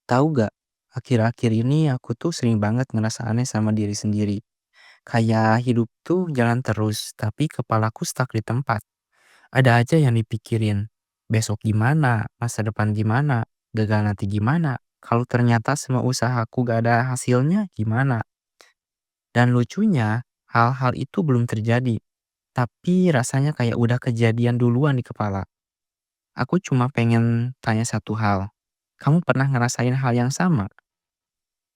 Tahu gak, akhir-akhir ini aku tuh sering banget ngerasa aneh sama diri sendiri. Kayak hidup tuh jalan terus, tapi kepalaku stuck di tempat. Ada aja yang dipikirin. Besok gimana? Masa depan gimana? Gagal nanti gimana? Kalau ternyata semua usahaku gak ada hasilnya, gimana? Dan lucunya, hal-hal itu belum terjadi. Tapi rasanya kayak udah kejadian duluan di kepala. Aku cuma pengen tanya satu hal. Kamu pernah ngerasain hal yang sama?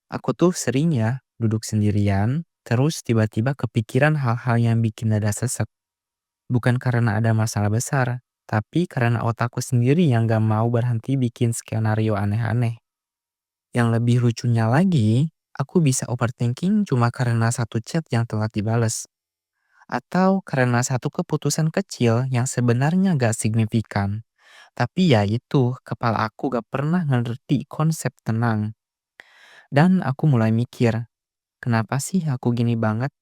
Aku tuh sering ya duduk sendirian, terus tiba-tiba kepikiran hal-hal yang bikin dada sesek. Bukan karena ada masalah besar, tapi karena otakku sendiri yang gak mau berhenti bikin skenario aneh-aneh. Yang lebih lucunya lagi, aku bisa overthinking cuma karena satu chat yang telat dibales. Atau karena satu keputusan kecil yang sebenarnya gak signifikan. Tapi ya itu, kepala aku gak pernah ngerti konsep tenang. Dan aku mulai mikir, kenapa sih aku gini banget?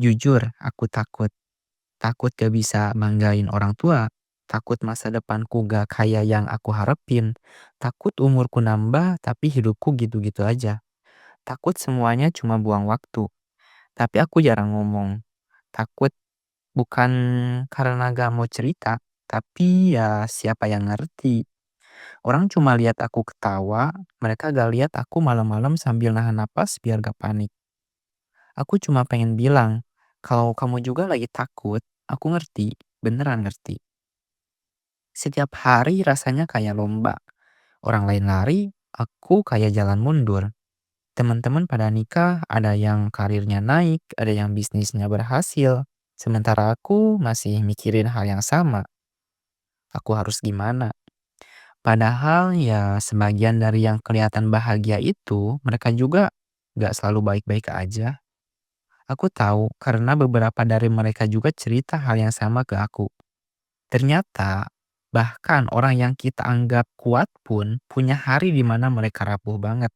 Jujur, aku takut. Takut gak bisa banggain orang tua. Takut masa depanku gak kayak yang aku harapin. Takut umurku nambah tapi hidupku gitu-gitu aja. Takut semuanya cuma buang waktu. Tapi aku jarang ngomong. Takut bukan karena gak mau cerita. Tapi ya siapa yang ngerti. Orang cuma lihat aku ketawa. Mereka gak lihat aku malam-malam sambil nahan napas biar gak panik. Aku cuma pengen bilang, kalau kamu juga lagi takut, aku ngerti, beneran ngerti. Setiap hari rasanya kayak lomba. Orang lain lari, aku kayak jalan mundur. Teman-teman pada nikah, ada yang karirnya naik, ada yang bisnisnya berhasil. Sementara aku masih mikirin hal yang sama. Aku harus gimana? Padahal ya sebagian dari yang kelihatan bahagia itu, mereka juga gak selalu baik-baik aja. Aku tahu karena beberapa dari mereka juga cerita hal yang sama ke aku. Ternyata, bahkan orang yang kita anggap kuat pun punya hari di mana mereka rapuh banget.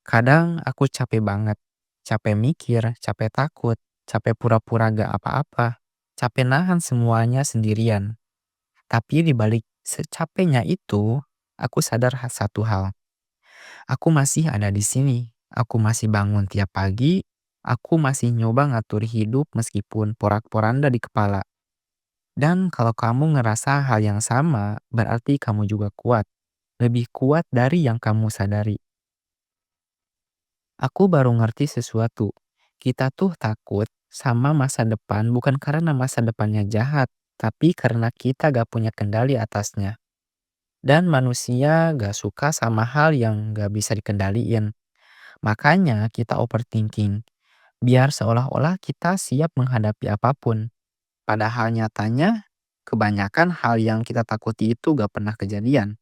Kadang aku capek banget. Capek mikir, capek takut, capek pura-pura gak apa-apa. Capek nahan semuanya sendirian. Tapi di balik secapeknya itu, aku sadar satu hal. Aku masih ada di sini. Aku masih bangun tiap pagi. Aku masih nyoba ngatur hidup meskipun porak-poranda di kepala. Dan kalau kamu ngerasa hal yang sama, berarti kamu juga kuat. Lebih kuat dari yang kamu sadari. Aku baru ngerti sesuatu. Kita tuh takut sama masa depan bukan karena masa depannya jahat, tapi karena kita gak punya kendali atasnya. Dan manusia gak suka sama hal yang gak bisa dikendaliin. Makanya kita overthinking. Biar seolah-olah kita siap menghadapi apapun. Padahal nyatanya, kebanyakan hal yang kita takuti itu gak pernah kejadian.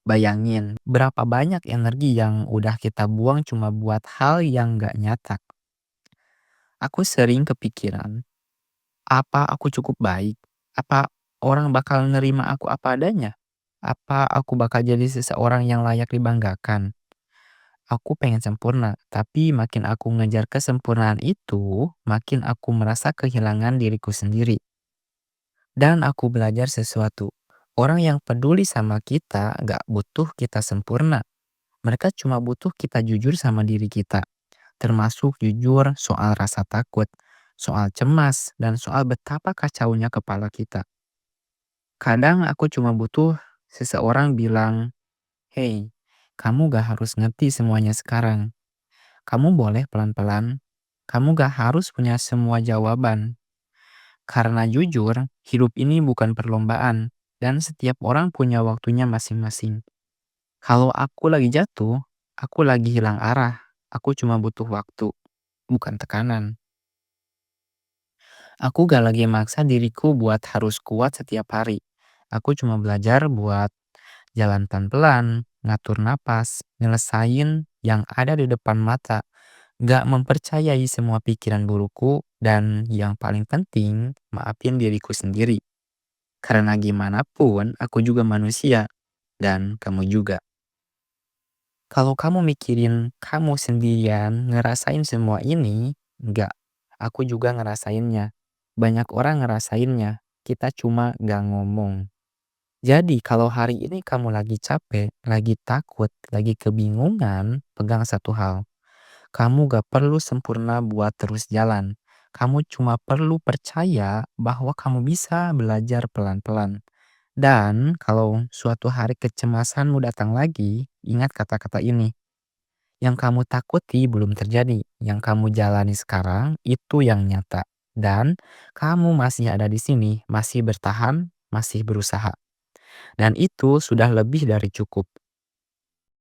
Bayangin, berapa banyak energi yang udah kita buang cuma buat hal yang gak nyata. Aku sering kepikiran, apa aku cukup baik? Apa orang bakal nerima aku apa adanya? Apa aku bakal jadi seseorang yang layak dibanggakan? Aku pengen sempurna, tapi makin aku ngejar kesempurnaan itu, makin aku merasa kehilangan diriku sendiri. Dan aku belajar sesuatu. Orang yang peduli sama kita gak butuh kita sempurna. Mereka cuma butuh kita jujur sama diri kita. Termasuk jujur soal rasa takut, soal cemas, dan soal betapa kacaunya kepala kita. Kadang aku cuma butuh seseorang bilang, "Hey, kamu gak harus ngerti semuanya sekarang. Kamu boleh pelan-pelan. Kamu gak harus punya semua jawaban. Karena jujur, hidup ini bukan perlombaan, dan setiap orang punya waktunya masing-masing. Kalau aku lagi jatuh, aku lagi hilang arah. Aku cuma butuh waktu, bukan tekanan. Aku gak lagi maksa diriku buat harus kuat setiap hari. Aku cuma belajar buat jalan pelan-pelan, ngatur napas, nyelesain yang ada di depan mata. Gak mempercayai semua pikiran burukku, dan yang paling penting, maafin diriku sendiri. Karena gimana pun, aku juga manusia, dan kamu juga. Kalau kamu mikirin kamu sendirian ngerasain semua ini, enggak. Aku juga ngerasainnya. Banyak orang ngerasainnya. Kita cuma gak ngomong. Jadi kalau hari ini kamu lagi capek, lagi takut, lagi kebingungan, pegang satu hal. Kamu gak perlu sempurna buat terus jalan. Kamu cuma perlu percaya bahwa kamu bisa belajar pelan-pelan. Dan kalau suatu hari kecemasanmu datang lagi, ingat kata-kata ini. Yang kamu takuti belum terjadi. Yang kamu jalani sekarang itu yang nyata. Dan kamu masih ada di sini, masih bertahan, masih berusaha. Dan itu sudah lebih dari cukup.